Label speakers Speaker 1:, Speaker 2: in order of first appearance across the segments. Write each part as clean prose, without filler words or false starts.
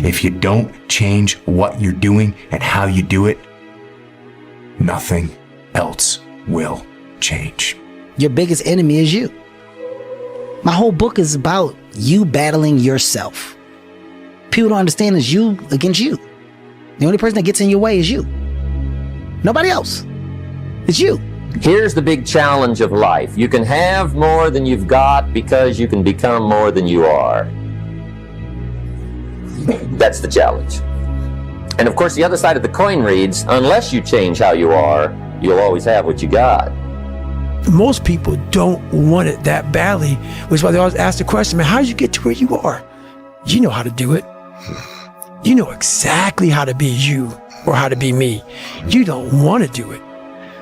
Speaker 1: If you don't change what you're doing and how you do it, nothing else will change.
Speaker 2: Your biggest enemy is you. My whole book is about you battling yourself. People don't understand it's you against you. The only person that gets in your way is you. Nobody else. It's you.
Speaker 3: Here's the big challenge of life. You can have more than you've got because you can become more than you are. That's the challenge. And of course, the other side of the coin reads, unless you change how you are, you'll always have what you got.
Speaker 4: Most people don't want it that badly, which is why they always ask the question, man, how did you get to where you are? You know how to do it. You know exactly how to be you or how to be me. You don't want to do it.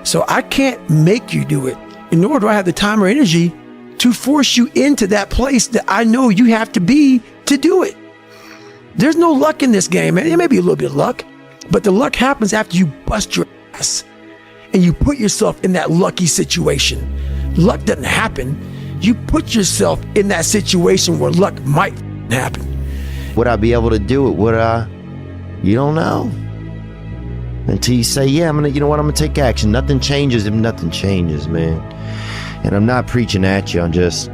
Speaker 4: So I can't make you do it, nor do I have the time or energy to force you into that place that I know you have to be to do it. There's no luck in this game, man. It may be a little bit of luck, but the luck happens after you bust your ass and you put yourself in that lucky situation. Luck doesn't happen. You put yourself in that situation where luck might happen.
Speaker 5: Would I be able to do it? Would I? You don't know. Until you say, yeah, you know what, I'm gonna take action. Nothing changes if nothing changes, man. And I'm not preaching at you. I just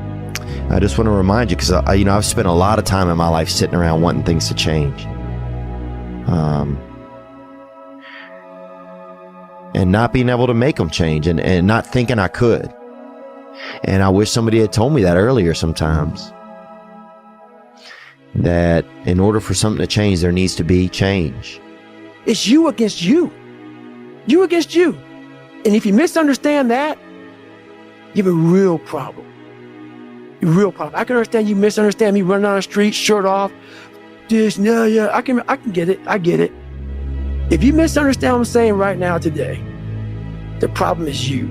Speaker 5: want to remind you, because I've spent a lot of time in my life sitting around wanting things to change. And not being able to make them change, and not thinking I could. And I wish somebody had told me that earlier sometimes. That in order for something to change, there needs to be change.
Speaker 4: It's you against you. You against you. And if you misunderstand that, you have a real problem. A real problem. I can understand you misunderstand me running down the street, shirt off. This, no, yeah, I can get it. I get it. If you misunderstand what I'm saying right now today, the problem is you.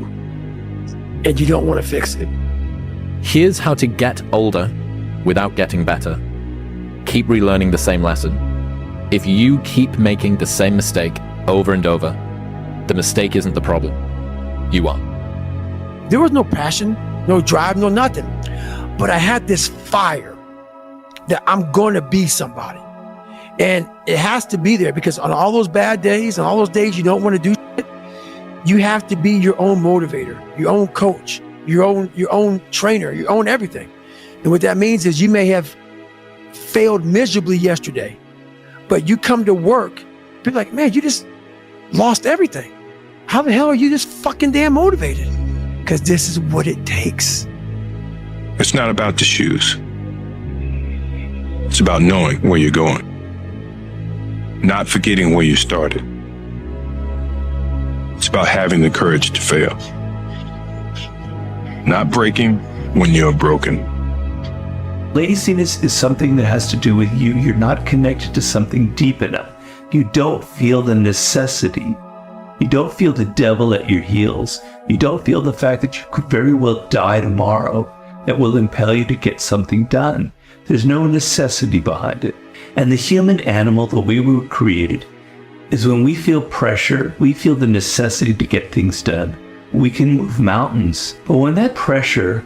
Speaker 4: And you don't want to fix it.
Speaker 6: Here's how to get older without getting better. Keep relearning the same lesson. If you keep making the same mistake over and over, the mistake isn't the problem. You are.
Speaker 4: There was no passion, no drive, no nothing. But I had this fire that I'm going to be somebody. And it has to be there, because on all those bad days, on all those days you don't want to do shit, you have to be your own motivator, your own coach, your own trainer, your own everything. And what that means is you may have failed miserably yesterday, but you come to work, people are like, man, you just lost everything. How the hell are you this fucking damn motivated? Because this is what it takes.
Speaker 7: It's not about the shoes. It's about knowing where you're going. Not forgetting where you started. It's about having the courage to fail. Not breaking when you're broken.
Speaker 8: Laziness is something that has to do with you. You're not connected to something deep enough. You don't feel the necessity. You don't feel the devil at your heels. You don't feel the fact that you could very well die tomorrow that will impel you to get something done. There's no necessity behind it. And the human animal, the way we were created, is when we feel pressure, we feel the necessity to get things done. We can move mountains. But when that pressure,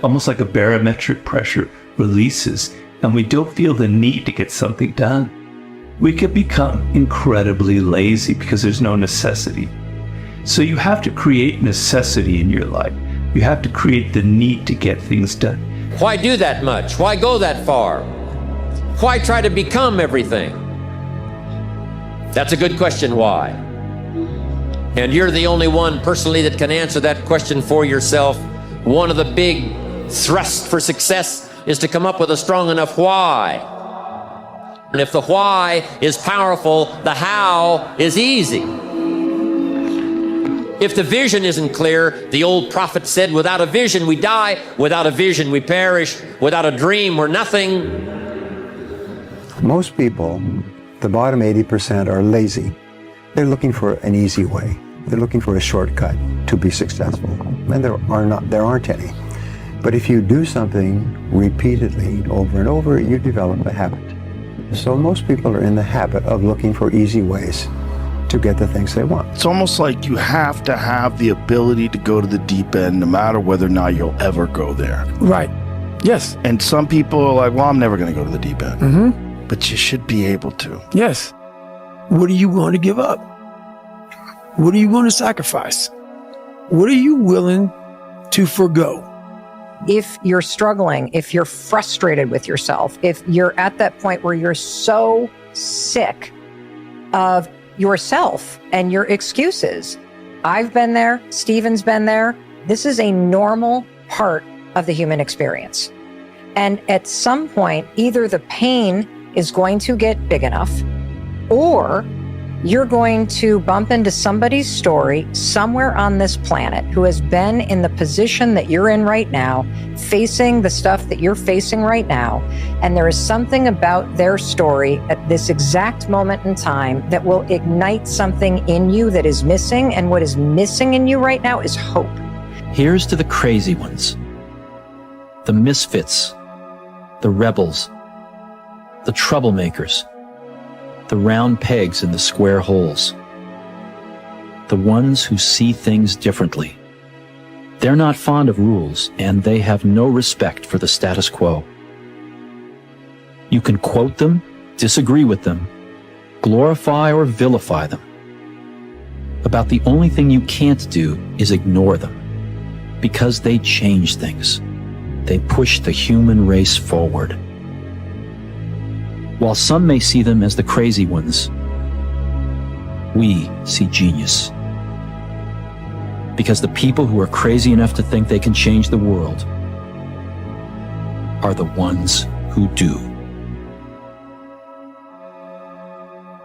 Speaker 8: almost like a barometric pressure, releases, and we don't feel the need to get something done, we can become incredibly lazy because there's no necessity. So you have to create necessity in your life. You have to create the need to get things done.
Speaker 3: Why do that much? Why go that far? Why try to become everything? That's a good question, why? And you're the only one personally that can answer that question for yourself. One of the big thrusts for success is to come up with a strong enough why. And if the why is powerful, the how is easy. If the vision isn't clear, the old prophet said, without a vision we die, without a vision we perish, without a dream we're nothing.
Speaker 9: Most people, the bottom 80%, are lazy. They're looking for an easy way. They're looking for a shortcut to be successful. And there aren't any. But if you do something repeatedly over and over, you develop a habit. So most people are in the habit of looking for easy ways to get the things they want.
Speaker 10: It's almost like you have to have the ability to go to the deep end no matter whether or not you'll ever go there.
Speaker 4: Right. Yes.
Speaker 10: And some people are like, well, I'm never going to go to the deep end.
Speaker 4: Mm-hmm.
Speaker 10: but you should be able to.
Speaker 4: Yes. What are you willing to give up? What are you willing to sacrifice? What are you willing to forgo?
Speaker 11: If you're struggling, if you're frustrated with yourself, if you're at that point where you're so sick of yourself and your excuses, I've been there, Stephen's been there. This is a normal part of the human experience. And at some point, either the pain is going to get big enough, or you're going to bump into somebody's story somewhere on this planet who has been in the position that you're in right now, facing the stuff that you're facing right now. And there is something about their story at this exact moment in time that will ignite something in you that is missing. And what is missing in you right now is hope.
Speaker 12: Here's to the crazy ones, the misfits, the rebels, the troublemakers, the round pegs in the square holes, the ones who see things differently. They're not fond of rules, and they have no respect for the status quo. You can quote them, disagree with them, glorify or vilify them. About the only thing you can't do is ignore them, because they change things. They push the human race forward. While some may see them as the crazy ones, we see genius. Because the people who are crazy enough to think they can change the world are the ones who do.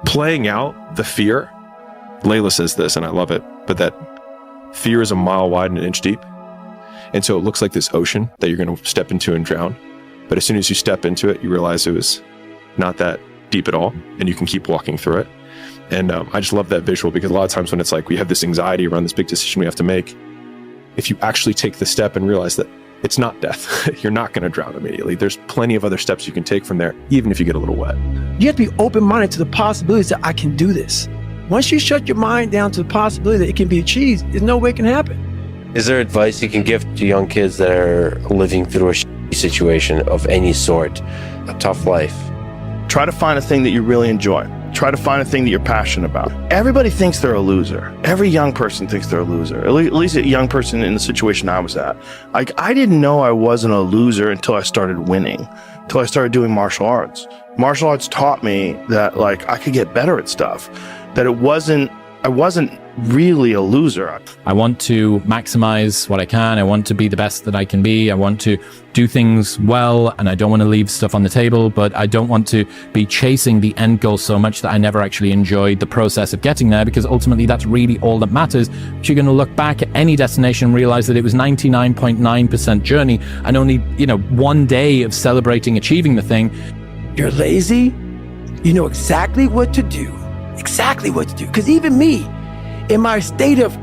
Speaker 13: Playing out the fear, Layla says this, and I love it, but that fear is a mile wide and an inch deep. And so it looks like this ocean that you're going to step into and drown. But as soon as you step into it, you realize it was not that deep at all, and you can keep walking through it. And I just love that visual, because a lot of times when it's like we have this anxiety around this big decision we have to make, if you actually take the step and realize that it's not death, you're not going to drown immediately. There's plenty of other steps you can take from there, even if you get a little wet.
Speaker 4: You have to be open-minded to the possibilities that I can do this. Once you shut your mind down to the possibility that it can be achieved, there's no way it can happen.
Speaker 14: Is there advice you can give to young kids that are living through a situation of any sort, a tough life?
Speaker 10: Try to find a thing that you really enjoy. Try to find a thing that you're passionate about. Everybody thinks they're a loser. Every young person thinks they're a loser. At least a young person in the situation I was at. Like, I didn't know I wasn't a loser until I started winning, until I started doing martial arts. Martial arts taught me that, like, I could get better at stuff, that I wasn't really a loser.
Speaker 6: I want to maximize what I can. I want to be the best that I can be. I want to do things well, and I don't want to leave stuff on the table, but I don't want to be chasing the end goal so much that I never actually enjoyed the process of getting there, because ultimately that's really all that matters. But you're going to look back at any destination and realize that it was 99.9% journey and only, one day of celebrating achieving the thing.
Speaker 4: You're lazy. You know exactly what to do. Exactly what to do. Because even me, in my state of,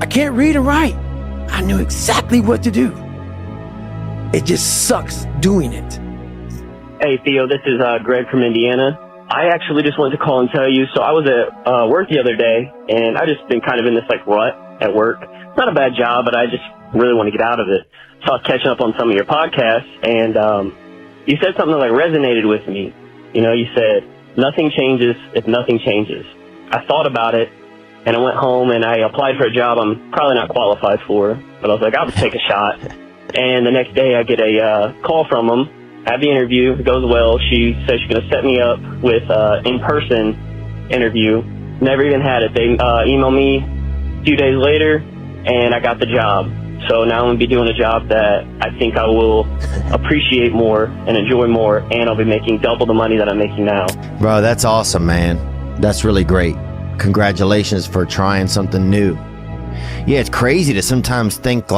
Speaker 4: I can't read and write, I knew exactly what to do. It just sucks doing it.
Speaker 15: Hey, Theo, this is Greg from Indiana. I actually just wanted to call and tell you, so I was at work the other day, and I just been kind of in this rut at work. It's not a bad job, but I just really want to get out of it. So I was catching up on some of your podcasts, and you said something that resonated with me. You said, nothing changes if nothing changes. I thought about it, and I went home and I applied for a job I'm probably not qualified for, but I was like, I'll just take a shot. And the next day I get a call from them. I have the interview. It goes well. She says she's going to set me up with an in-person interview. Never even had it. They emailed me a few days later, and I got the job. So now I'm going to be doing a job that I think I will appreciate more and enjoy more, and I'll be making double the money that I'm making now.
Speaker 5: Bro, that's awesome, man. That's really great. Congratulations for trying something new. Yeah, it's crazy to sometimes think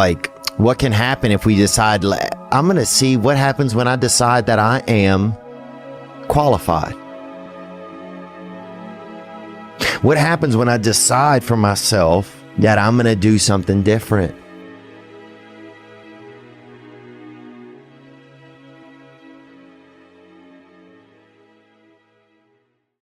Speaker 5: what can happen if we decide, I'm going to see what happens when I decide that I am qualified. What happens when I decide for myself that I'm going to do something different?